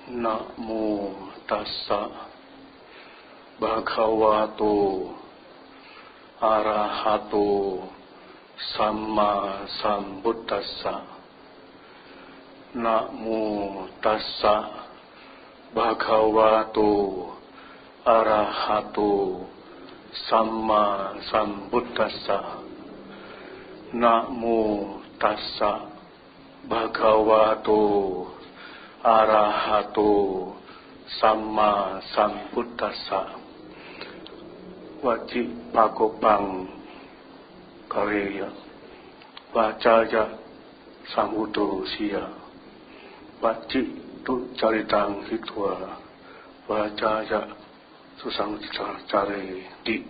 Namo tassa bhagavato arahato samma sambuddhassa. Namo tassa bhagavato arahato samma sambuddhassa. Namo tassa bhagavato arahato samma sambuddhassa. Wajib pakopang kareya wacaya sambuddho sia. Wajib tu caritang hitwa wacaya susang cari di.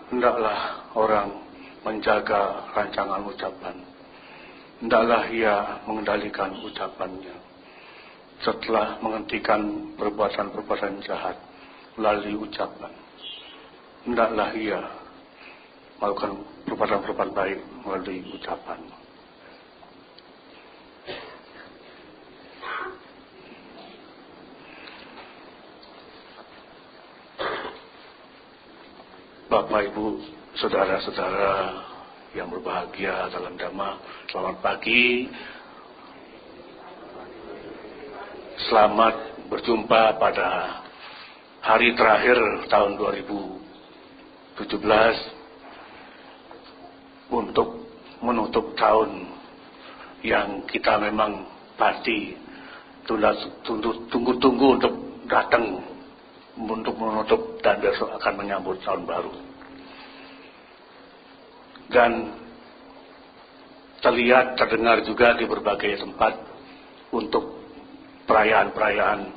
Hendaklah orang menjaga rancangan ucapan. Hendaklah ia mengendalikan ucapannya setelah menghentikan perbuatan-perbuatan jahat melalui ucapan. Hendaklah ia melakukan perbuatan-perbuatan baik melalui ucapan. Bapak, Ibu, saudara-saudara yang berbahagia dalam Dhamma, selamat pagi. Selamat berjumpa pada hari terakhir tahun 2017 untuk menutup tahun yang kita memang pasti tunggu-tunggu untuk datang untuk menutup dan besok akan menyambut tahun baru. Dan terlihat, terdengar juga di berbagai tempat untuk perayaan-perayaan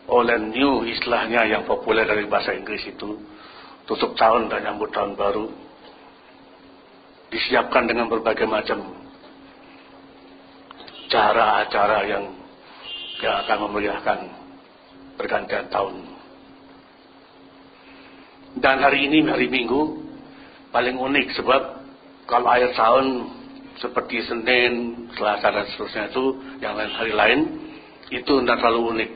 Olen New, istilahnya yang populer dari bahasa Inggris itu, tutup tahun dan nyambut tahun baru, disiapkan dengan berbagai macam cara-acara yang akan memeriahkan pergantian tahun. Dan hari ini, hari Minggu, paling unik sebab kalau akhir tahun seperti Senin, Selasa dan seterusnya itu, yang lain hari lain itu tidak terlalu unik.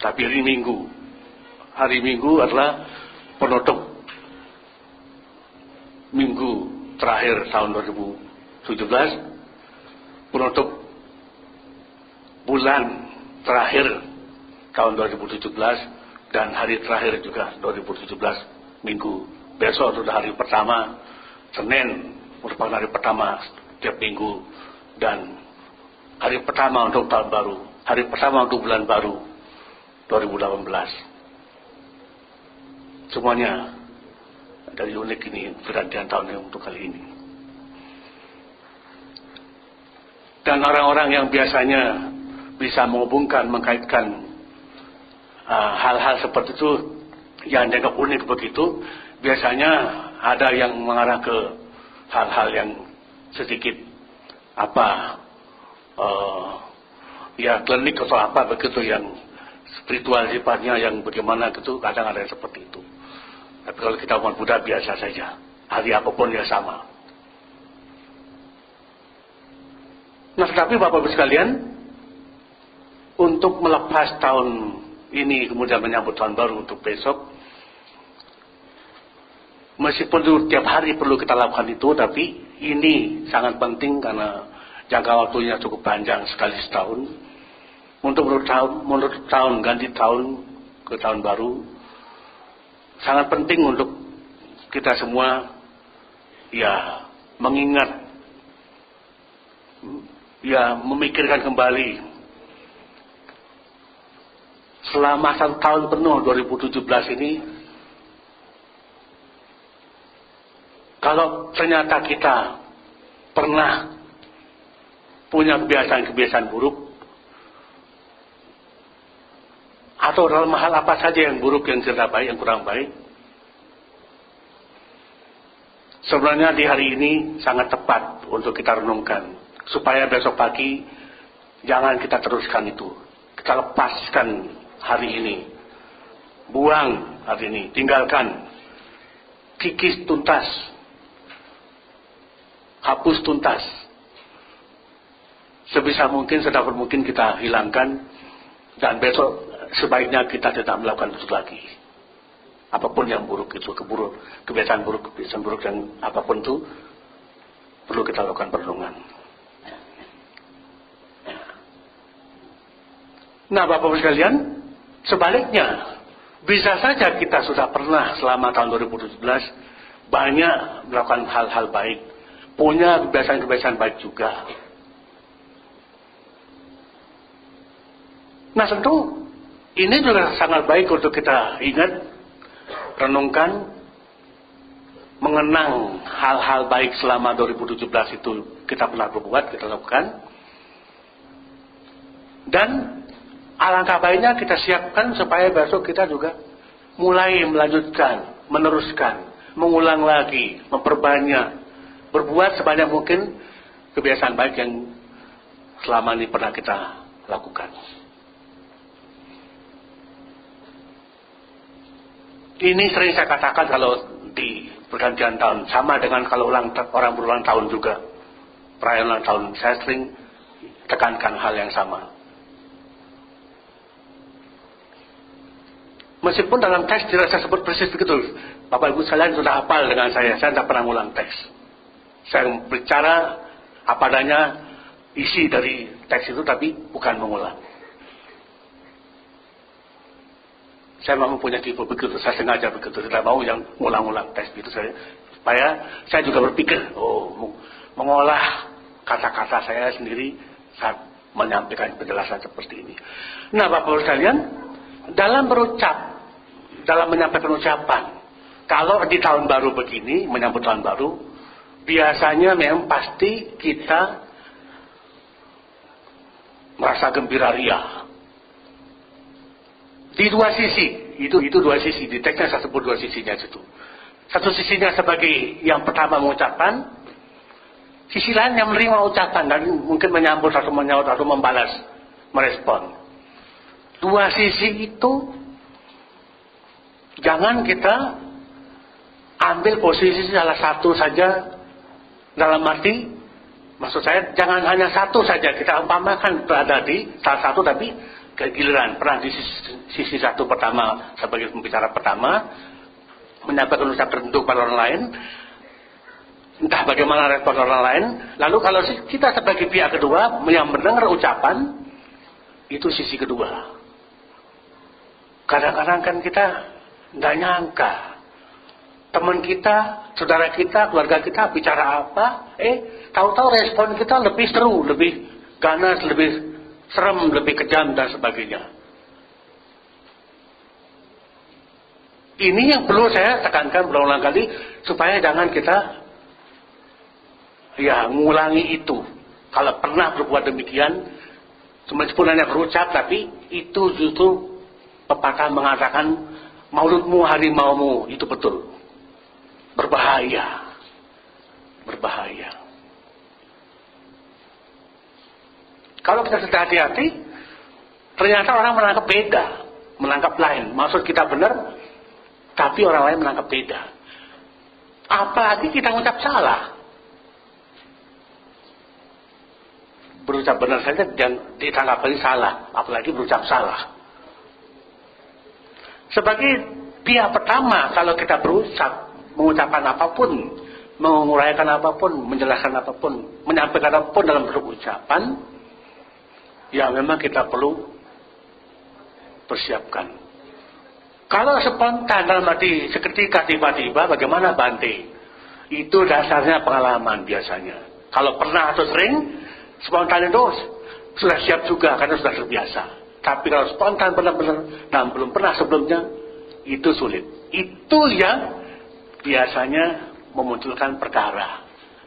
Tapi hari Minggu adalah penutup minggu terakhir tahun 2017, penutup bulan terakhir tahun 2017, dan hari terakhir juga 2017 minggu. Besok sudah hari pertama, Senin merupakan hari pertama setiap minggu, dan hari pertama untuk tahun baru, hari pertama untuk bulan baru 2018. Semuanya dari unik ini pergantian tahun untuk kali ini. Dan orang-orang yang biasanya bisa menghubungkan, mengkaitkan hal-hal seperti itu yang dianggap unik begitu, biasanya ada yang mengarah ke hal-hal yang sedikit klinik atau apa begitu, yang spiritual sifatnya, yang bagaimana gitu, kadang ada yang seperti itu. Tapi kalau kita umat Buddha biasa saja, hari apapun ya sama. Nah, tetapi Bapak-Ibu sekalian, untuk melepas tahun ini kemudian menyambut tahun baru untuk besok, meskipun tiap hari perlu kita lakukan itu, tapi ini sangat penting karena jangka waktunya cukup panjang, sekali setahun. Untuk menutup tahun, ganti tahun ke tahun baru, sangat penting untuk kita semua ya mengingat, ya memikirkan kembali selama 1 tahun penuh 2017 ini. Kalau ternyata kita pernah punya kebiasaan-kebiasaan buruk, atau dalam hal apa saja yang buruk, yang tidak baik, yang kurang baik, sebenarnya di hari ini sangat tepat untuk kita renungkan, supaya besok pagi jangan kita teruskan itu. Kita lepaskan hari ini, buang hari ini, tinggalkan, kikis tuntas, hapus tuntas. Sebisa mungkin, sedapat mungkin kita hilangkan Dan besok sebaiknya kita tidak melakukan itu lagi. Apapun yang buruk itu, kebiasaan buruk dan apapun itu, perlu kita lakukan perenungan. Nah, Bapak-Ibu sekalian, sebaliknya, bisa saja kita sudah pernah selama tahun 2017 banyak melakukan hal-hal baik, punya kebiasaan-kebiasaan baik juga. Nah, tentu ini juga sangat baik untuk kita ingat, renungkan, mengenang hal-hal baik selama 2017 itu kita pernah berbuat, kita lakukan. Dan alangkah baiknya kita siapkan supaya besok kita juga mulai melanjutkan, meneruskan, mengulang lagi, memperbanyak, berbuat sebanyak mungkin kebiasaan baik yang selama ini pernah kita lakukan. Ini sering saya katakan kalau di pergantian tahun, sama dengan kalau orang berulang tahun juga, perayaan ulang tahun, saya sering tekankan hal yang sama. Meskipun dalam teks tidak saya sebut persis begitu, Bapak Ibu sekalian sudah hafal dengan saya tidak pernah ngulang teks. Saya bicara apa adanya isi dari teks itu, tapi bukan mengulang. Saya memang punya tipe begitu, saya sengaja begitu, tidak mau yang ngulang-ngulang teks itu supaya saya juga berpikir, mengolah kata-kata saya sendiri saat menyampaikan penjelasan seperti ini. Nah, Bapak-Ibu sekalian, dalam menyampaikan ucapan, kalau di tahun baru begini, menyambut tahun baru, biasanya memang pasti kita merasa gembira ria. Di dua sisi, itu dua sisi, di teksnya saya sebut dua sisinya itu. Satu sisinya sebagai yang pertama mengucapkan, sisi lain yang menerima ucapan dan mungkin menyambut atau menyaut atau membalas, merespon. Dua sisi itu jangan kita ambil posisi salah satu saja, dalam arti maksud saya jangan hanya satu saja kita umpamakan berada di salah satu, tapi giliran pernah di sisi satu pertama sebagai pembicara pertama menyampaikan ucapan tertentu pada orang lain, entah bagaimana respon orang lain, lalu kalau kita sebagai pihak kedua yang mendengar ucapan, itu sisi kedua. Kadang-kadang kan kita nggak nyangka teman kita, saudara kita, keluarga kita bicara apa, tahu-tahu respon kita lebih seru, lebih ganas, lebih serem, lebih kejam dan sebagainya. Ini yang perlu saya tekankan berulang kali supaya jangan kita mengulangi itu. Kalau pernah berbuat demikian, meskipun hanya berucap, tapi itu justru pepatah mengatakan mauludmu harimaumu, itu betul. Berbahaya. Berbahaya. Kalau kita sudah hati-hati, ternyata orang menangkap beda, menangkap lain. Maksud kita benar, tapi orang lain menangkap beda. Apalagi kita mengucap salah. Berucap benar saja dan ditanggapi salah, apalagi berucap salah. Sebagai pihak pertama, kalau kita berucap, mengucapkan apapun, menguraikan apapun, menjelaskan apapun, menyampaikan apapun dalam bentuk ucapan, ya memang kita perlu persiapkan. Kalau spontan dalam arti seketika tiba-tiba, bagaimana Bante? Itu dasarnya pengalaman biasanya. Kalau pernah atau sering, spontan itu sudah siap juga karena sudah terbiasa. Tapi kalau spontan benar-benar dan belum pernah sebelumnya, itu sulit. Itu yang biasanya memunculkan perkara,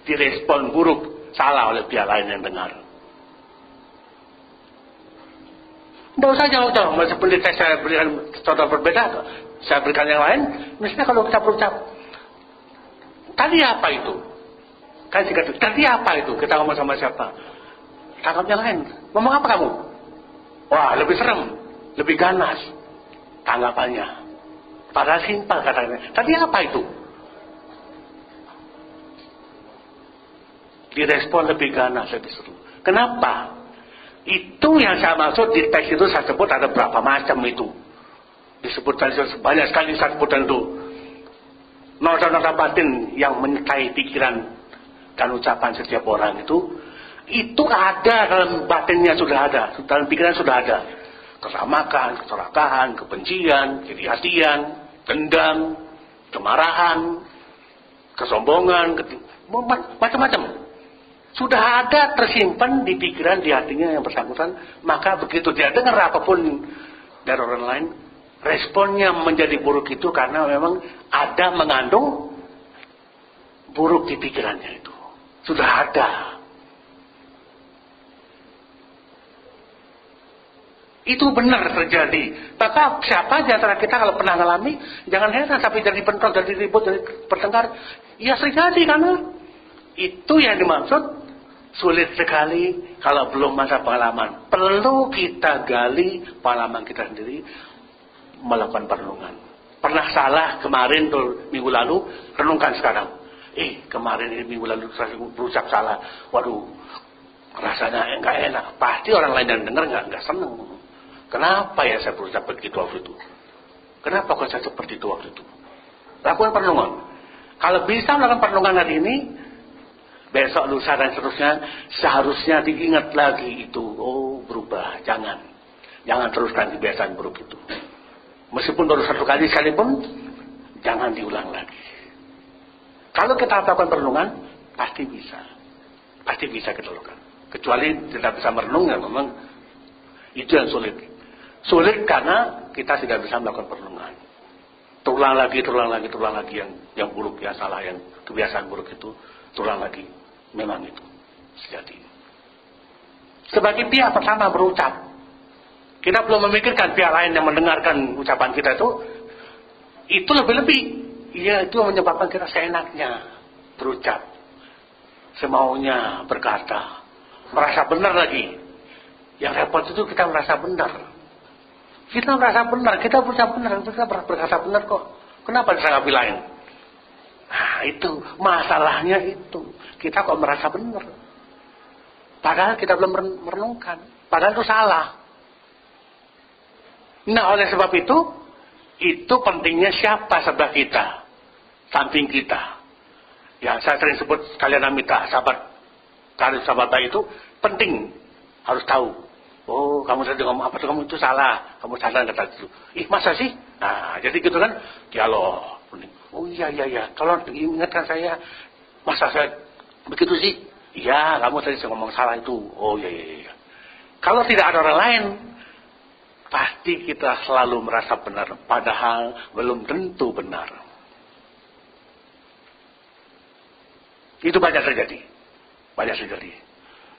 direspon buruk, salah oleh pihak lain yang dengar. Tidak usah jauh-jauh, seperti saya berikan contoh berbeda, saya berikan yang lain. Misalnya kalau kita berucap, tadi apa itu? Kan jika tadi apa itu? Kita ngomong sama siapa? Tangkap yang lain. Ngomong apa kamu? Wah, lebih serem, lebih ganas tanggapannya. Padahal simpel katanya. Tadi apa itu? Direspon lebih ganas, lebih seru. Kenapa? Itu yang saya maksud di teks itu saya sebut ada berapa macam itu. Disebutkan banyak sekali saya sebutkan itu. Noda-noda batin yang menyertai pikiran dan ucapan setiap orang itu ada dalam batinnya, sudah ada, dalam pikiran sudah ada. Kesamakan, keserakahan, kebencian, kehati-hatian, dendam, kemarahan, kesombongan, macam-macam. Sudah ada tersimpan di pikiran, di hatinya yang bersangkutan. Maka begitu dia dengar apapun dari orang lain, responnya menjadi buruk itu karena memang ada mengandung buruk di pikirannya itu. Sudah ada. Itu benar terjadi. Maka siapa di antara kita kalau pernah mengalami, jangan heran sampai jadi bentrok, jadi ribut, jadi bertengkar. Ya terjadi karena itu yang dimaksud. Sulit sekali kalau belum masa pengalaman. Perlu kita gali pengalaman kita sendiri, melakukan perenungan. Pernah salah kemarin tuh minggu lalu, renungkan sekarang. Kemarin ini minggu lalu saya berucap salah. Waduh, rasanya enggak enak. Pasti orang lain yang dengar enggak senang. Kenapa ya saya berucap begitu waktu itu? Kenapa kok saya seperti itu waktu itu? Lakukan perenungan. Kalau bisa melakukan perenungan hari ini, besok, lusa dan seterusnya, seharusnya diingat lagi itu. Oh, berubah. Jangan teruskan kebiasaan buruk itu. Meskipun baru satu kali sekalipun, jangan diulang lagi. Kalau kita lakukan perenungan, pasti bisa. Pasti bisa kita lakukan. Kecuali tidak bisa merenung, ya memang itu yang sulit. Sulit karena kita tidak bisa melakukan perenungan. Terulang lagi yang buruk, yang salah, yang kebiasaan buruk itu terulang lagi. Memang itu sejati. Sebagai pihak pertama berucap, kita belum memikirkan pihak lain yang mendengarkan ucapan kita itu lebih-lebih. Iya, itu menyebabkan kita seenaknya berucap, semaunya berkata, merasa benar lagi. Yang repot itu kita merasa benar. Kita merasa benar, kita berucap benar, kita berkata benar kok. Kenapa bisa nggak lain? Nah, itu masalahnya itu. Kita kok merasa benar. Padahal kita belum merenungkan. Padahal itu salah. Nah, oleh sebab itu pentingnya siapa sebelah kita, samping kita. Ya, saya sering sebut kalian amita, sahabat itu penting, harus tahu. Oh, kamu tadi ngomong apa tuh, kamu itu salah, kamu salah kata itu. Masa sih? Nah, jadi gitu kan, dialog. Oh iya, tolong ingatkan saya, masa saya begitu sih? Iya, kamu tadi ngomong salah itu. Oh iya. Kalau tidak ada orang lain, pasti kita selalu merasa benar, padahal belum tentu benar. Itu banyak terjadi.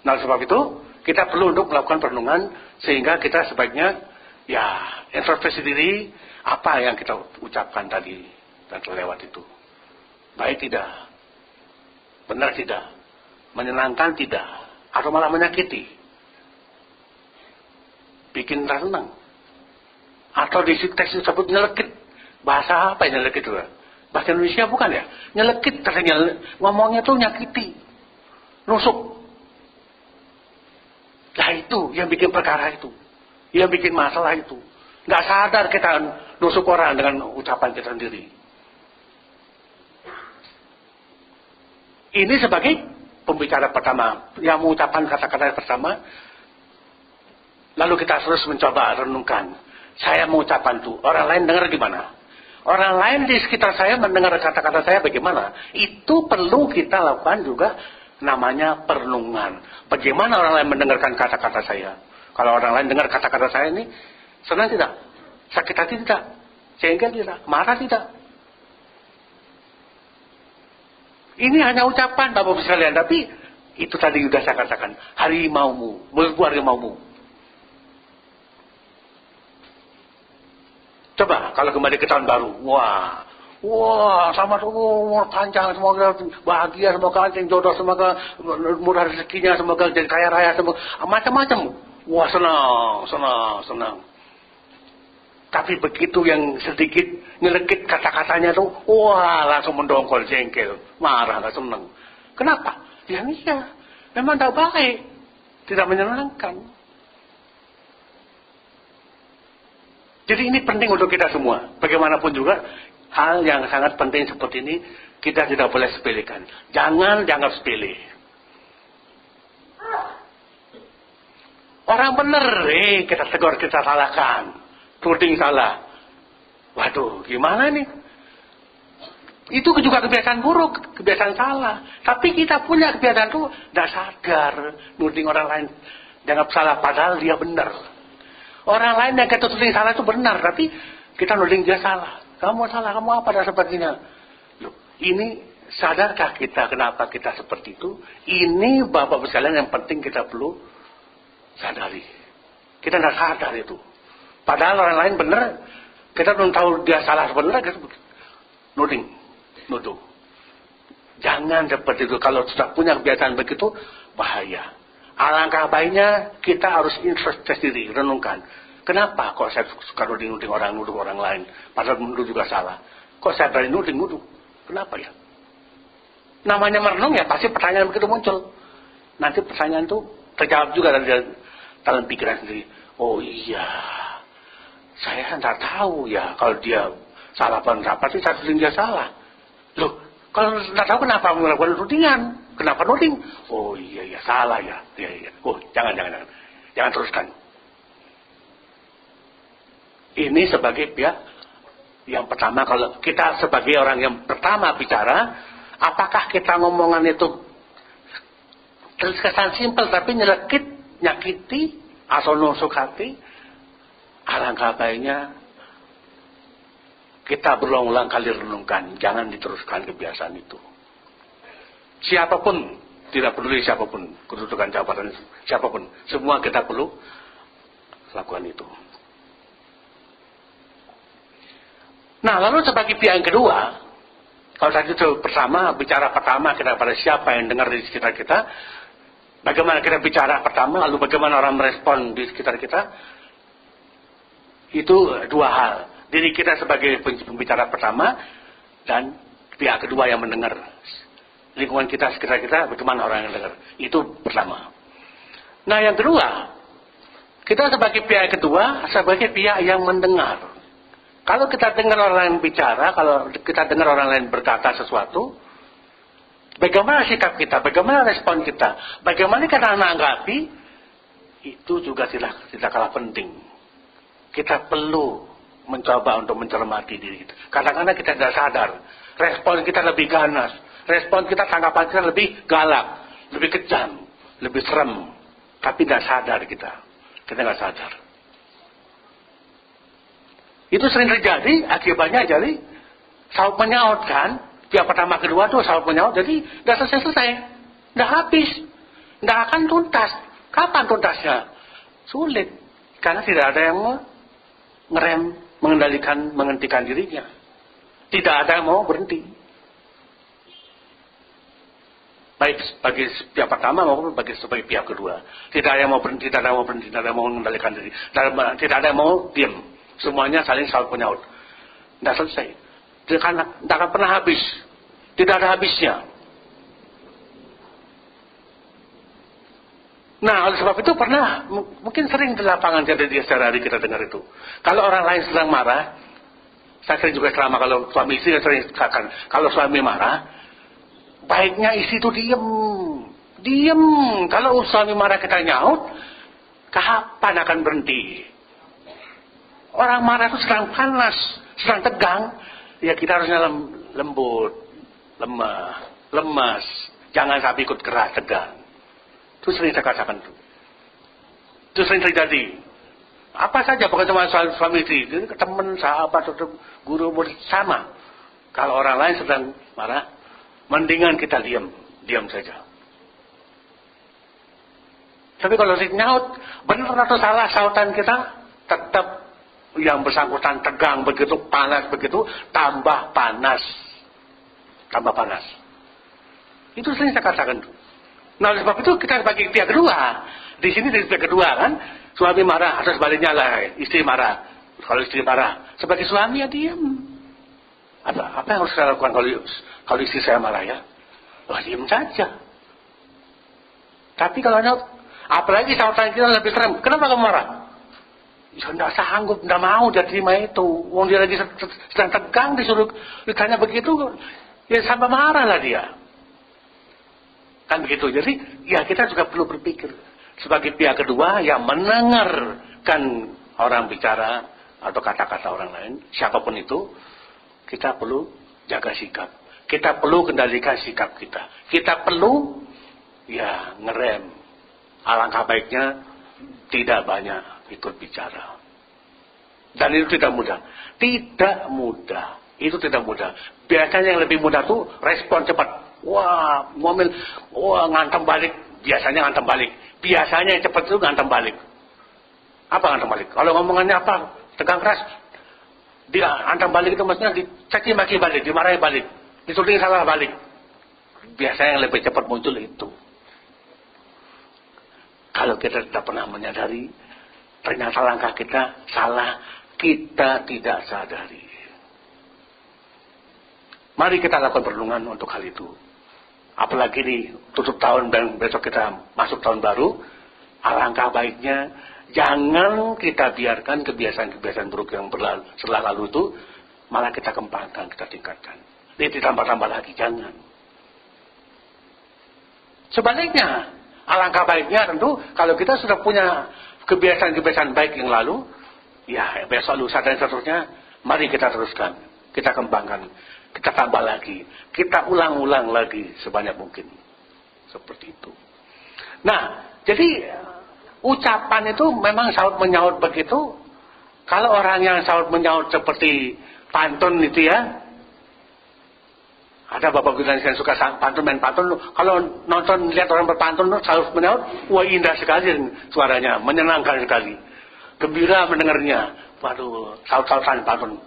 Nah, sebab itu kita perlu untuk melakukan perenungan sehingga kita sebaiknya introspeksi diri, apa yang kita ucapkan tadi dan terlewat itu. Baik tidak? Benar tidak? Menyenangkan tidak? Atau malah menyakiti? Bikin senang? Atau di teks tersebut nyelekit? Bahasa apa yang nyelekit itu? Bahasa Indonesia bukan ya? Nyelekit, ngomongnya tuh nyakiti, nusuk. Nah, itu yang bikin perkara itu, yang bikin masalah itu. Nggak sadar kita nusuk orang dengan ucapan kita sendiri. Ini sebagai pembicara pertama yang mengucapkan kata-kata pertama. Lalu kita terus mencoba renungkan. Saya mengucapkan itu, orang lain dengar gimana? Orang lain di sekitar saya mendengar kata-kata saya bagaimana? Itu perlu kita lakukan juga. Namanya perenungan. Bagaimana orang lain mendengarkan kata-kata saya? Kalau orang lain dengar kata-kata saya ini, senang tidak? Sakit hati tidak? Jengkel tidak? Marah tidak? Ini hanya ucapan Bapak-Ibu sekalian, tapi itu tadi sudah saya katakan, harimaumu, berbuah harimaumu. Coba kalau kembali ke tahun baru, selamat umur panjang, semoga bahagia, semoga lancar jodoh, semoga murah rezekinya, semoga jadi kaya raya, semoga macam-macam. Wah, senang. Tapi begitu yang sedikit nyelekit kata-katanya tuh, langsung mendongkol, jengkel, marah, nggak senang. Kenapa? Iya, memang tidak baik, tidak menyenangkan. Jadi ini penting untuk kita semua. Bagaimanapun juga, hal yang sangat penting seperti ini, kita tidak boleh sepelekan. Jangan dianggap sepele. Orang benar, kita tegur, kita salahkan. Tuding salah. Waduh, gimana nih? Itu juga kebiasaan buruk, kebiasaan salah. Tapi kita punya kebiasaan itu tidak sadar. Nuding orang lain, dianggap salah, padahal dia benar. Orang lain yang kita tuding salah itu benar, tapi kita nuding dia salah. Kamu salah, kamu apa dan sebagainya. Loh, ini sadarkah kita kenapa kita seperti itu? Ini Bapak-Bapak sekalian yang penting kita perlu sadari. Kita tidak sadar itu. Padahal orang lain benar, kita belum tahu dia salah sebenarnya, kita nuding, nuduh. Jangan seperti itu. Kalau sudah punya kebiasaan begitu, bahaya. Alangkah baiknya kita harus introspeksi diri, renungkan. Kenapa kok saya suka nuding orang, nuduh orang lain, padahal nuduh juga salah? Kok saya berani nuduh? Kenapa ya? Namanya merenung ya, pasti pertanyaan begitu muncul. Nanti pertanyaan itu terjawab juga dalam pikiran sendiri. Oh iya, saya tidak tahu ya kalau dia salah apa enggak, pasti saya tuding dia salah. Loh, kalau tidak tahu kenapa melakukan tudingan? Kenapa nuding? Oh iya, salah ya. Iya. Oh, jangan teruskan. Ini sebagai pihak yang pertama, kalau kita sebagai orang yang pertama bicara, apakah kita ngomongan itu terkesan simpel tapi nyelekit, nyakiti, atau nusuk hati? Alangkah baiknya kita berulang-ulang kali renungkan, jangan diteruskan kebiasaan itu. Siapapun, tidak peduli siapapun, kedudukan jabatan siapapun, semua kita perlu lakukan itu. Nah, lalu sebagai pihak yang kedua, kalau tadi itu bicara pertama kita pada siapa yang dengar di sekitar kita, bagaimana kita bicara pertama, lalu bagaimana orang merespon di sekitar kita, itu dua hal. Diri kita sebagai pembicara pertama, dan pihak kedua yang mendengar. Lingkungan kita, sekitar kita, bagaimana orang yang dengar. Itu pertama. Nah, yang kedua, kita sebagai pihak kedua, sebagai pihak yang mendengar. Kalau kita dengar orang lain bicara, kalau kita dengar orang lain berkata sesuatu, bagaimana sikap kita, bagaimana respon kita, bagaimana kita menanggapi, itu juga tidak kalah penting. Kita perlu mencoba untuk mencermati diri kita. Kadang-kadang kita tidak sadar, respon kita lebih ganas, respon kita, tanggapan kita lebih galak, lebih kejam, lebih serem, tapi tidak sadar kita tidak sadar. Itu sering terjadi, akibatnya jadi saut menyaut kan. Pihak pertama kedua tuh saut menyaut, jadi tidak selesai, tidak habis, tidak akan tuntas. Kapan tuntasnya? Sulit, karena tidak ada yang ngerem, mengendalikan, menghentikan dirinya. Tidak ada yang mau berhenti. Baik bagi pihak pertama maupun sebagai pihak kedua. Tidak ada yang mau berhenti, tidak ada yang mau mengendalikan diri, tidak ada yang mau diam. Semuanya saling saut menyaut. Tidak selesai. Tidak akan pernah habis. Tidak ada habisnya. Nah, oleh sebab itu pernah, mungkin sering di lapangan jadi sehari-hari kita dengar itu. Kalau orang lain sedang marah, saya sering juga selama kalau suami istri sering katakan, kalau suami marah, baiknya istri itu diem. Kalau suami marah kita nyaut, kapan akan berhenti? Orang marah itu sedang panas, sedang tegang, ya kita harusnya lembut, lemah, lemas, jangan sampai ikut keras, tegang. Itu sering saya katakan itu. Itu sering terjadi. Apa saja, bukan cuma suami istri, teman, sahabat, guru, murid, sama. Kalau orang lain sedang marah, mendingan kita diam saja. Tapi kalau nyaut, benar atau salah sautan kita, tetap yang bersangkutan tegang begitu, panas begitu, tambah panas. Itu sering saya katakan. Nah, oleh sebab itu kita sebagai pihak kedua. Di sini dari pihak kedua kan, suami marah atau sebaliknya lah, istri marah. Kalau istri marah, sebagai suami ya diam. Apa yang harus saya lakukan kalau istri saya marah ya? Wah, diam saja. Tapi kalau apalagi sautan kita lebih serem, kenapa kamu marah? Ya enggak sanggup, enggak mau dia terima itu. Wong dia lagi sedang tegang, disuruh ditanya begitu, ya sampai marah lah dia. Kan begitu. Jadi ya kita juga perlu berpikir sebagai pihak kedua yang mendengarkan orang bicara atau kata-kata orang lain, siapapun itu, kita perlu jaga sikap. Kita perlu kendalikan sikap kita. Kita perlu ya ngerem. Alangkah baiknya tidak banyak ikut bicara. Dan itu tidak mudah. Tidak mudah. Itu tidak mudah. Biasanya yang lebih mudah tuh respon cepat. Wah, ngomel, wah ngantem balik. Biasanya ngantem balik. Biasanya yang cepat itu ngantem balik. Apa ngantem balik? Kalau ngomongannya apa? Tegang keras. Dia ngantem balik itu maksudnya dicaci maki balik, dimarahi balik, dituduh salah balik. Biasanya yang lebih cepat muncul itu. Kalau kita tidak pernah menyadari, ternyata langkah kita salah, kita tidak sadari. Mari kita lakukan perenungan untuk hal itu. Apalagi di tutup tahun dan besok kita masuk tahun baru, alangkah baiknya jangan kita biarkan kebiasaan-kebiasaan buruk yang setelah lalu itu malah kita kembangkan, kita tingkatkan. Jadi ditambah-tambah lagi, jangan. Sebaliknya, alangkah baiknya tentu kalau kita sudah punya kebiasaan-kebiasaan baik yang lalu, ya besok lusa dan seterusnya, mari kita teruskan, kita kembangkan, kita tambah lagi, kita ulang-ulang lagi sebanyak mungkin. Seperti itu. Nah, jadi ucapan itu memang saut menyaut begitu. Kalau orang yang saut menyaut seperti pantun itu ya, ada bapak bilang yang suka pantun, main pantun. Kalau nonton lihat orang berpantun saut menyaut, wah indah sekali suaranya, menyenangkan sekali, gembira mendengarnya. Waduh, saut-sautan pantun.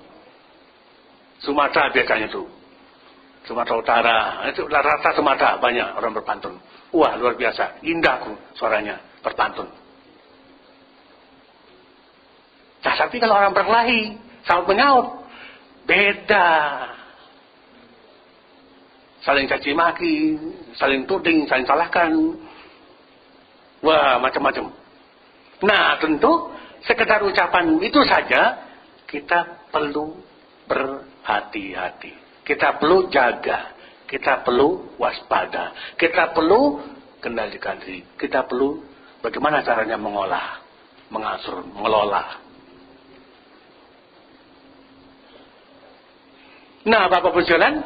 Sumatera biasanya itu, Sumatera Utara, itu rata Sumatera banyak orang berpantun. Wah luar biasa, indah suaranya berpantun. Nah, tapi kalau orang berkelahi, saut menyaut, beda. Saling caci maki, saling tuding, saling salahkan. Wah, macam-macam. Nah, tentu sekedar ucapan itu saja kita perlu berhati-hati. Kita perlu jaga, kita perlu waspada, kita perlu kendalikan diri. Kita perlu bagaimana caranya mengolah, mengatur, mengelola. Nah, Bapak berjalan,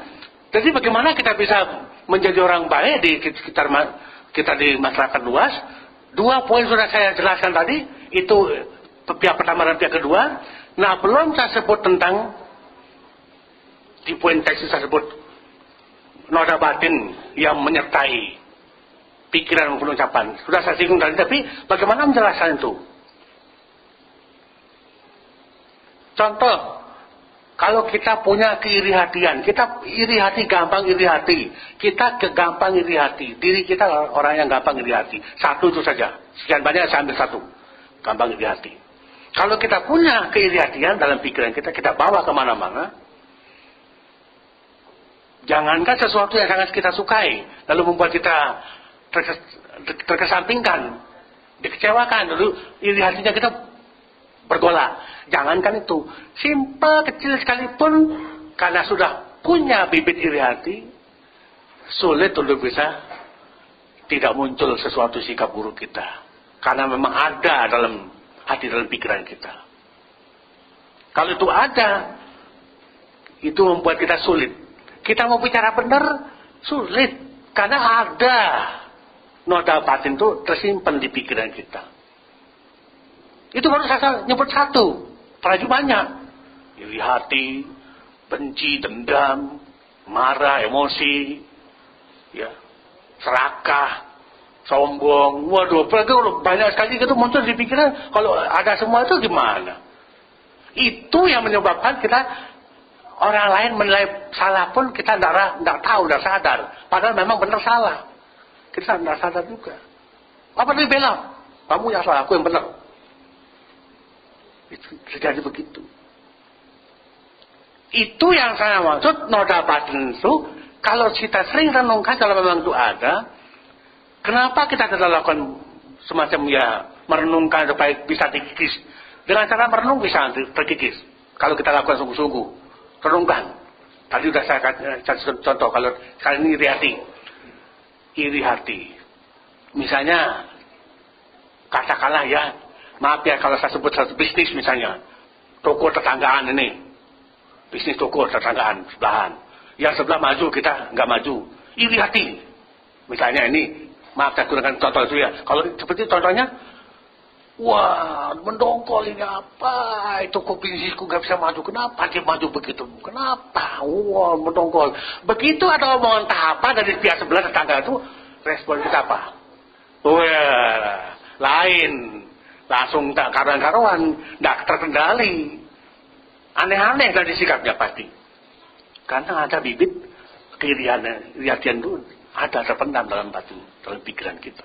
jadi bagaimana kita bisa menjadi orang baik di sekitar kita di masyarakat luas? Dua poin sudah saya jelaskan tadi, itu pihak pertama dan pihak kedua. Nah, belum saya sebut tentang di poin teks saya sebut noda batin yang menyertai pikiran maupun ucapan. Sudah saya singgung tadi, tapi bagaimana menjelaskan itu? Contoh, kalau kita punya keiri hatian, kita iri hati, gampang iri hati. Kita gampang iri hati. Diri kita orang yang gampang iri hati. Satu itu saja. Sekian banyak saya ambil satu. Gampang iri hati. Kalau kita punya keiri hatian dalam pikiran kita, kita bawa kemana-mana. Jangankan sesuatu yang sangat kita sukai, lalu membuat kita terkesampingkan, dikecewakan, lalu iri hatinya kita bergolak. Jangankan itu, simpel kecil sekalipun, karena sudah punya bibit iri hati, sulit untuk bisa tidak muncul sesuatu sikap buruk kita. Karena memang ada dalam hati, dalam pikiran kita. Kalau itu ada, itu membuat kita sulit. Kita mau bicara benar, sulit. Karena ada noda batin itu tersimpan di pikiran kita. Itu baru saya nyebut satu. Apalagi banyak. Iri hati, benci, dendam, marah, emosi, ya, serakah, sombong. Waduh, banyak sekali itu muncul di pikiran. Kalau ada semua itu gimana? Itu yang menyebabkan kita, orang lain menilai salah pun kita tidak tahu, tidak sadar. Padahal memang benar salah. Kita tidak sadar juga. Apa lebih bela? Kamu yang salah, aku yang benar. Itu terjadi begitu. Itu yang saya maksud noda batin itu. Kalau kita sering renungkan, kalau memang itu ada, kenapa kita tidak lakukan semacam ya merenungkan supaya bisa dikikis Dengan cara merenung bisa terkikis. Kalau kita lakukan sungguh-sungguh, renungkan. Tadi sudah saya kasih contoh, kalau kali ini iri hati. Iri hati. Misalnya, katakanlah ya, maaf ya kalau saya sebut satu bisnis misalnya, toko tetanggaan ini, bisnis toko tetanggaan sebelahan, yang sebelah maju kita nggak maju, iri hati. Misalnya ini, maaf saya gunakan contoh itu ya. Kalau seperti contohnya, wah mendongkol ini apa? Itu bisnisku nggak bisa maju. Kenapa dia maju begitu? Kenapa? Wah mendongkol. Begitu ada omongan apa dari pihak sebelah tetangga itu, respon kita apa? Wah lain, langsung tak karuan-karuan, tidak terkendali, aneh-aneh dari sikapnya pasti, karena ada bibit keirian itu ada terpendam dalam batin, dalam pikiran kita.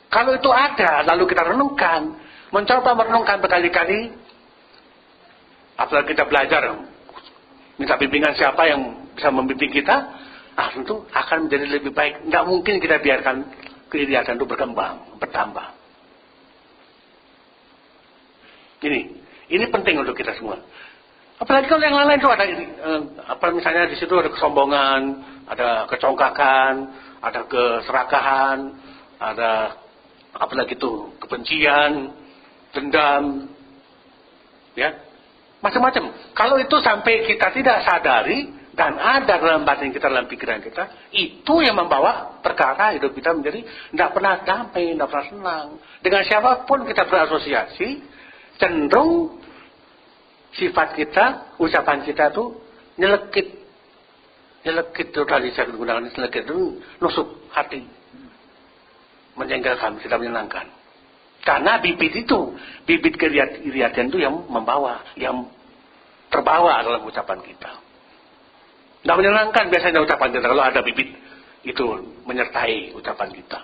Kalau itu ada, lalu kita renungkan, mencoba merenungkan berkali-kali, apalagi kita belajar, minta bimbingan siapa yang bisa membimbing kita, tentu akan menjadi lebih baik. Tidak mungkin kita biarkan keirian itu berkembang, bertambah. Ini penting untuk kita semua. Apalagi kalau yang lain itu ada, misalnya di situ ada kesombongan, ada kecongkakan, ada keserakahan, ada apalagi itu kebencian, dendam, ya, macam-macam. Kalau itu sampai kita tidak sadari dan ada dalam batin kita, dalam pikiran kita, itu yang membawa perkara hidup kita menjadi tidak pernah damai, tidak pernah senang. Dengan siapapun kita berasosiasi, cenderung sifat kita, ucapan kita itu nyelekit itu tadi saya gunakan, nyelekit itu nusuk hati, menjengkelkan, tidak menyenangkan. Karena bibit keirian itu yang membawa, yang terbawa dalam ucapan kita. Tidak menyenangkan biasanya ucapan kita kalau ada bibit itu menyertai ucapan kita.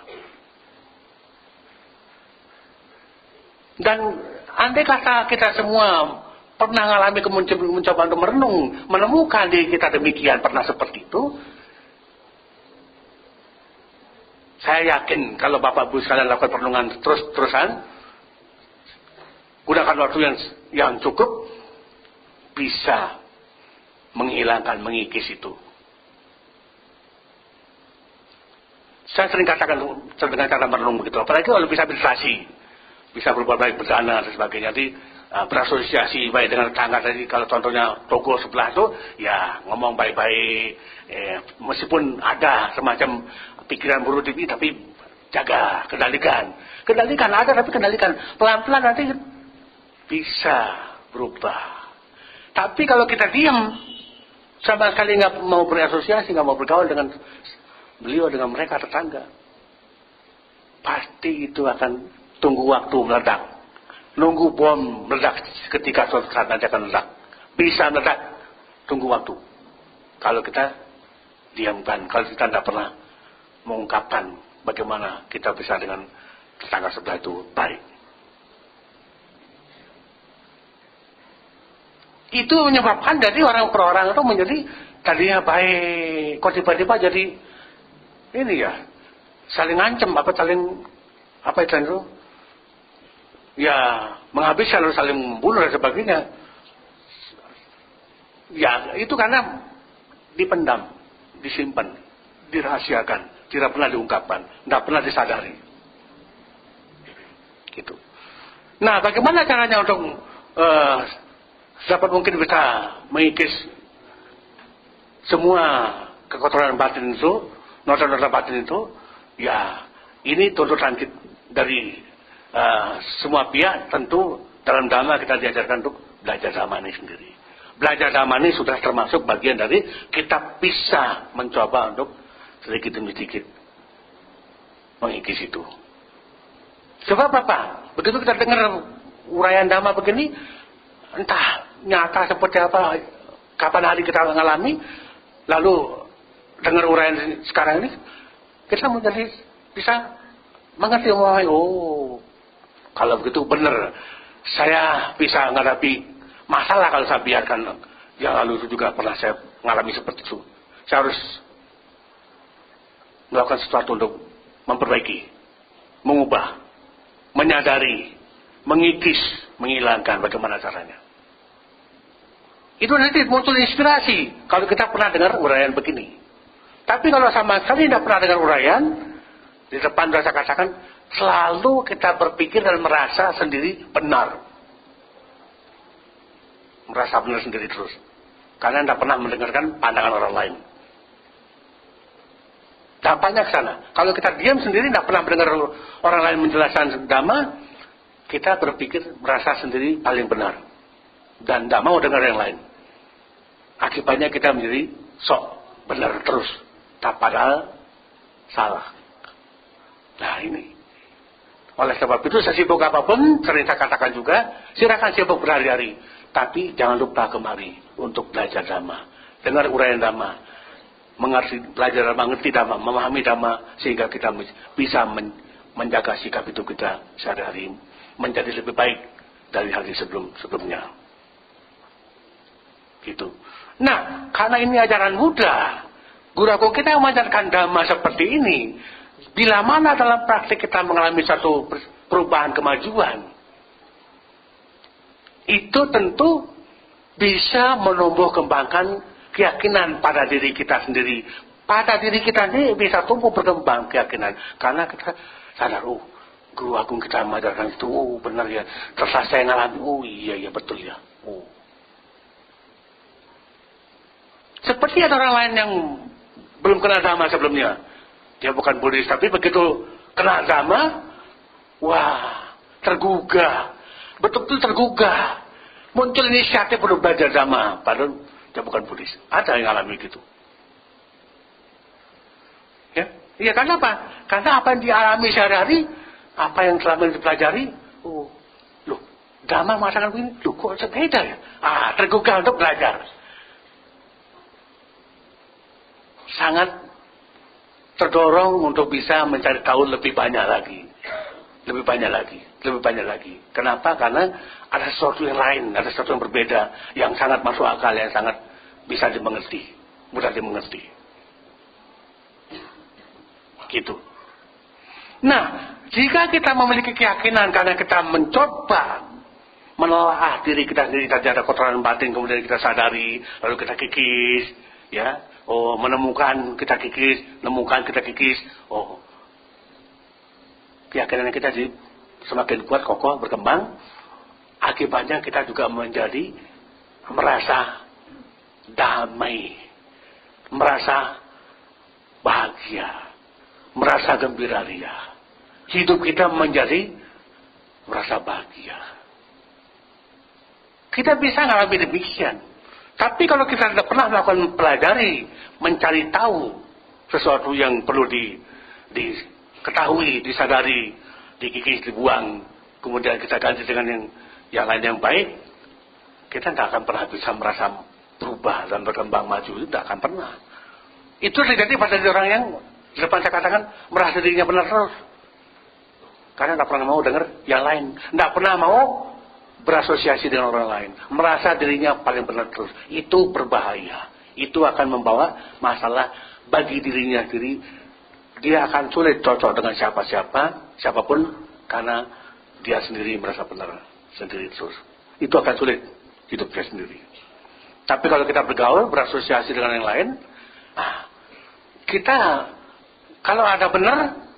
Dan andai kata kita semua pernah mengalami mencoba untuk menemukan diri kita demikian, pernah seperti itu, saya yakin kalau Bapak Ibu sekalian lakukan perenungan terus-terusan, gunakan waktu yang cukup, bisa menghilangkan, mengikis itu. Saya sering katakan dengan cara merenung begitu, apalagi kalau bisa meditasi, bisa berbuat baik, bersana dan sebagainya. Jadi berasosiasi baik dengan tetangga tadi, kalau contohnya toko sebelah itu, ya ngomong baik-baik, meskipun ada semacam pikiran buruk ini, tapi jaga, kendalikan ada, tapi kendalikan pelan-pelan, nanti bisa berubah. Tapi kalau kita diam, sama sekali nggak mau berasosiasi, nggak mau bergaul dengan beliau, dengan mereka tetangga, pasti itu akan tunggu waktu meledak, nunggu bom meledak ketika suatu saat nanti akan meledak, bisa meledak, tunggu waktu. Kalau kita diamkan, kalau kita tidak pernah mengungkapkan bagaimana kita bisa dengan tetangga sebelah itu baik. Itu menyebabkan dari orang per orang itu menjadi tadinya baik, kok tiba-tiba jadi ini ya, saling ngancem, apa itu ya, menghabiskan, lalu saling membunuh dan sebagainya. Ya itu karena dipendam, disimpan, dirahasiakan, tidak pernah diungkapkan, tidak pernah disadari. Gitu. Nah, bagaimana caranya untuk dapat mungkin bisa mengikis semua kekotoran batin itu, noda-noda batin itu? Ya, ini tuntutan dari semua pihak. Tentu dalam dhamma kita diajarkan untuk belajar dhamma ini sendiri. Belajar dhamma ini sudah termasuk bagian dari kita bisa mencoba untuk sedikit demi sedikit mengikis itu. Sebab apa? Begitu kita dengar uraian dhamma begini, entah nyata seperti apa, kapan hari kita mengalami, lalu dengar uraian sekarang ini, kita menjadi bisa mengerti, oh kalau begitu benar, saya bisa menghadapi masalah kalau saya biarkan. Yang lalu itu juga pernah saya mengalami seperti itu. Saya harus melakukan sesuatu untuk memperbaiki, mengubah, menyadari mengikis, menghilangkan. Bagaimana caranya? Itu nanti muncul inspirasi kalau kita pernah dengar uraian begini. Tapi kalau sama sekali tidak pernah dengar uraian, di depan saya katakan, selalu kita berpikir dan merasa sendiri benar. Merasa benar sendiri terus. Karena tidak pernah mendengarkan pandangan orang lain. Dampaknya ke sana. Kalau kita diam sendiri, tidak pernah mendengar orang lain menjelaskan dhamma, kita berpikir merasa sendiri paling benar. Dan tidak mau dengar yang lain. Akibatnya kita menjadi sok benar terus. Tak padahal salah. Nah ini. Oleh sebab itu sesibuk apapun, sering saya katakan juga, silakan sibuk berhari-hari. Tapi jangan lupa kemari untuk belajar dhamma. Dengar uraian dhamma. Mengerti, belajar dhamma, mengerti dhamma, memahami dhamma. Sehingga kita bisa menjaga sikap hidup kita sehari-hari. Menjadi lebih baik dari hari sebelumnya. Gitu. Nah, karena ini ajaran Buddha, guru kita mengajarkan dhamma seperti ini. Bila mana dalam praktik kita mengalami satu perubahan kemajuan, itu tentu bisa menumbuh kembangkan keyakinan pada diri kita sendiri. Pada diri kita sendiri bisa tumbuh berkembang keyakinan. Karena kita sadar, guru agung kita mengajarkan itu, benar ya. Terus saya ngalami, iya betul ya. Seperti ada orang lain yang belum kenal dhamma sebelumnya. Dia bukan Buddhis, tapi begitu kenal dhamma, wah, tergugah. Betul-betul tergugah. Muncul inisiatif untuk belajar dhamma. Padahal dia bukan Buddhis. Ada yang alami gitu. Ya, iya, karena apa? Karena apa yang dialami sehari-hari, apa yang selama ini dipelajari, loh, dhamma mengatakan begini, loh kok beda ya? Tergugah untuk belajar. Sangat terdorong untuk bisa mencari tahu lebih banyak lagi. Lebih banyak lagi. Kenapa? Karena ada sesuatu yang lain, ada sesuatu yang berbeda, yang sangat masuk akal, yang sangat bisa dimengerti, mudah dimengerti. Gitu. Nah, jika kita memiliki keyakinan karena kita mencoba menelaah diri kita sendiri, tadi ada kotoran batin, kemudian kita sadari, lalu kita kikis, ya. Menemukan kita kikis, keyakinan kita semakin kuat, kokoh, berkembang. Akibatnya kita juga menjadi merasa damai, merasa bahagia, merasa gembira ria. Hidup kita menjadi merasa bahagia. Kita bisa ngalami demikian. Tapi kalau kita tidak pernah melakukan pelajari, mencari tahu sesuatu yang perlu diketahui, disadari, dikikis, dibuang, kemudian kita ganti dengan yang lain yang baik, kita tidak akan pernah bisa merasa berubah dan berkembang maju. Itu tidak akan pernah. Itu terjadi pada orang yang di depan saya katakan merasa dirinya benar terus. Karena tidak pernah mau dengar yang lain, tidak pernah mau berasosiasi dengan orang lain, merasa dirinya paling benar terus. Itu berbahaya. Itu akan membawa masalah bagi dirinya sendiri. Dia akan sulit cocok dengan siapapun, karena dia sendiri merasa benar sendiri terus. Itu akan sulit hidup dia sendiri. Tapi kalau kita bergaul, berasosiasi dengan yang lain, kita kalau ada benar,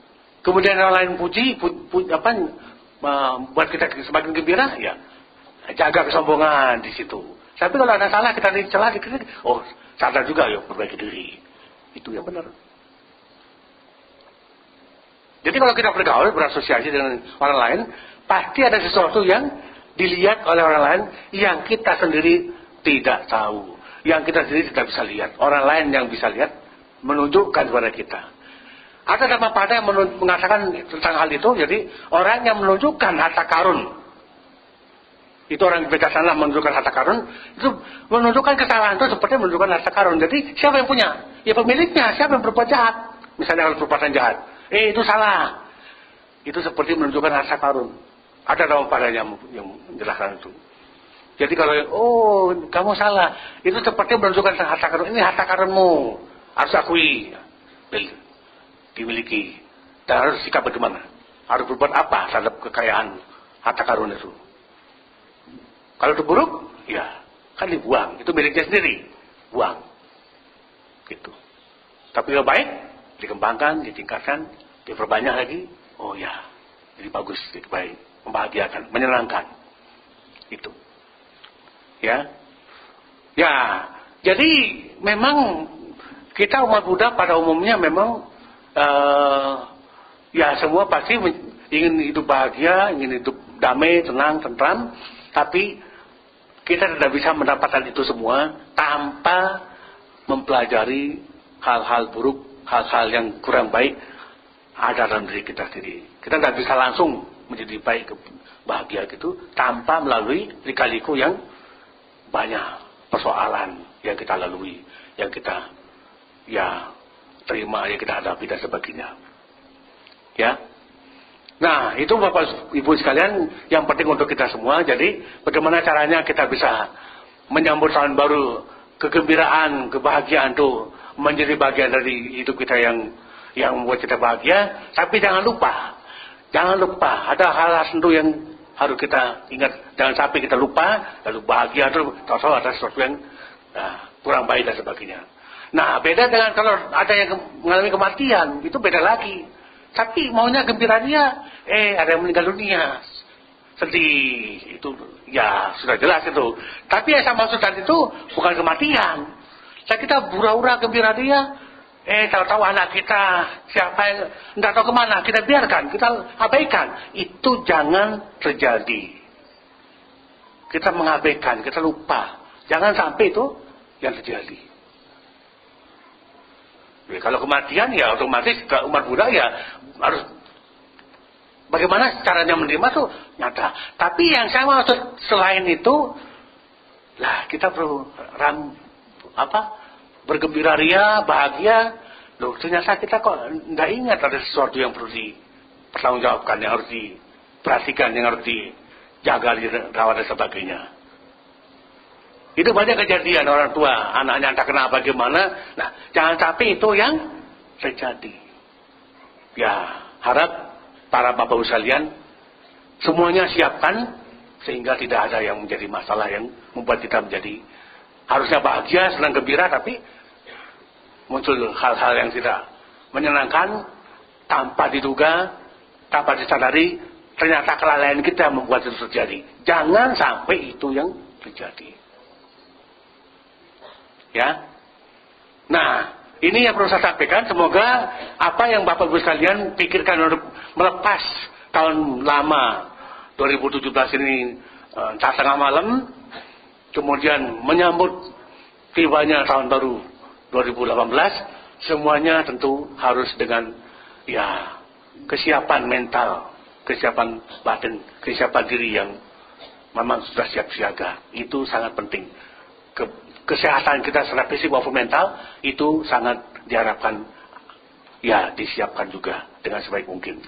kemudian orang lain puji, buat kita semakin gembira, ya jaga kesombongan di situ. Tapi kalau ada salah, kita dicela, dikritik, sadar juga, yuk perbaiki diri. Itu yang benar. Jadi kalau kita bergaul, berasosiasi dengan orang lain, pasti ada sesuatu yang dilihat oleh orang lain yang kita sendiri tidak tahu, yang kita sendiri tidak bisa lihat. Orang lain yang bisa lihat menunjukkan kepada kita. Ada Dhamma Pada yang mengatakan tentang hal itu. Jadi orang yang menunjukkan harta karun, itu orang bijaksana menunjukkan harta karun, itu menunjukkan kesalahan itu seperti menunjukkan harta karun. Jadi siapa yang punya? Ya pemiliknya. Siapa yang berbuat jahat? Misalnya kalau perbuatan jahat, itu salah. Itu seperti menunjukkan harta karun. Ada Dhamma Pada yang menjelaskan itu. Jadi kalau kamu salah, itu seperti menunjukkan harta karun. Ini harta karunmu, harus akui, dimiliki. Dan harus sikap bagaimana? Harus berbuat apa terhadap kekayaan harta karun itu. Kalau itu buruk, ya kan dibuang, itu miliknya sendiri, buang, gitu. Tapi kalau baik, dikembangkan, ditingkatkan, diperbanyak lagi, oh ya, jadi bagus, jadi baik, membahagiakan, menyenangkan, itu, ya, ya. Jadi memang kita umat Buddha pada umumnya memang ya semua pasti ingin hidup bahagia, ingin hidup damai, tenang, tentram, tapi kita tidak bisa mendapatkan itu semua tanpa mempelajari hal-hal buruk, hal-hal yang kurang baik ada dalam diri kita sendiri. Kita tidak bisa langsung menjadi baik, bahagia gitu tanpa melalui lika-liku yang banyak persoalan yang kita lalui, yang kita ya terima, yang kita hadapi dan sebagainya. Ya. Nah, itu Bapak Ibu sekalian yang penting untuk kita semua. Jadi, bagaimana caranya kita bisa menyambut tahun baru, kegembiraan, kebahagiaan itu menjadi bagian dari hidup kita yang membuat kita bahagia. Tapi jangan lupa ada hal-hal tertentu yang harus kita ingat. Jangan sampai kita lupa, lalu bahagia itu tahu-tahu ada sesuatu yang kurang baik dan sebagainya. Nah, beda dengan kalau ada yang mengalami kematian, itu beda lagi. Tapi maunya gembira dia, ada yang meninggal dunia, sedih, itu ya sudah jelas itu. Tapi yang saya maksud tadi itu bukan kematian. Kita hura-hura gembira dia, tahu-tahu anak kita siapa yang tidak tahu kemana, kita biarkan, kita abaikan. Itu jangan terjadi. Kita mengabaikan, kita lupa. Jangan sampai itu yang terjadi. Ya, kalau kematian ya otomatis umat Buddha ya harus bagaimana caranya menerima tuh nyata. Tapi yang saya maksud selain itu, lah kita perlu bergembira ria, bahagia. Loh, ternyata kita kok tidak ingat ada sesuatu yang perlu dipertanggungjawabkan, yang harus diperhatikan, yang harus dijaga, dirawat dan sebagainya. Itu banyak kejadian orang tua, anaknya entah kenapa bagaimana. Nah, jangan sampai itu yang terjadi. Ya, harap para bapak ibu sekalian semuanya siapkan sehingga tidak ada yang menjadi masalah yang membuat kita menjadi harusnya bahagia, senang gembira, tapi muncul hal-hal yang tidak menyenangkan tanpa diduga, tanpa disadari. Ternyata kelalaian kita membuat itu terjadi. Jangan sampai itu yang terjadi. Ya. Nah, ini yang perlu saya sampaikan. Semoga apa yang Bapak Ibu sekalian pikirkan untuk melepas tahun lama 2017 ini tengah malam, kemudian menyambut tibanya tahun baru 2018, semuanya tentu harus dengan ya kesiapan mental, kesiapan batin, kesiapan diri yang memang sudah siap siaga. Itu sangat penting. Kesehatan kita secara fisik maupun mental itu sangat diharapkan ya disiapkan juga dengan sebaik mungkin,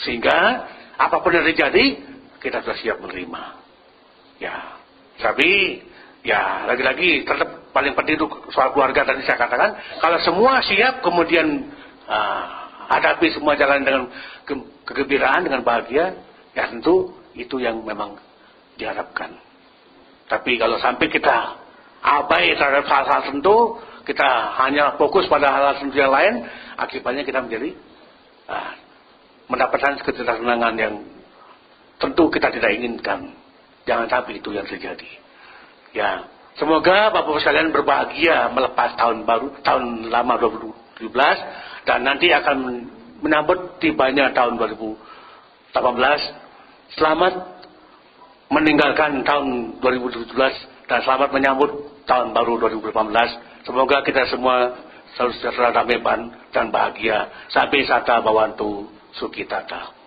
sehingga apapun yang terjadi kita sudah siap menerima. Ya, tapi ya lagi-lagi tetap paling penting itu soal keluarga. Tadi saya katakan kalau semua siap kemudian hadapi semua jalan dengan kegembiraan, dengan bahagia, ya tentu itu yang memang diharapkan. Tapi kalau sampai kita abai terhadap hal-hal tertentu, kita hanya fokus pada hal-hal tertentu yang lain, akibatnya kita menjadi mendapatkan ketidaksenangan yang tentu kita tidak inginkan. Jangan sampai itu yang terjadi. Ya, semoga Bapak-Ibu sekalian berbahagia melepas tahun baru, tahun lama 2017, dan nanti akan menyambut tibanya tahun 2018. Selamat meninggalkan tahun 2017 dan selamat menyambut tahun baru 2018. Semoga kita semua selalu sejahtera, damai dan bahagia. Sampai sata bawantu sukitata.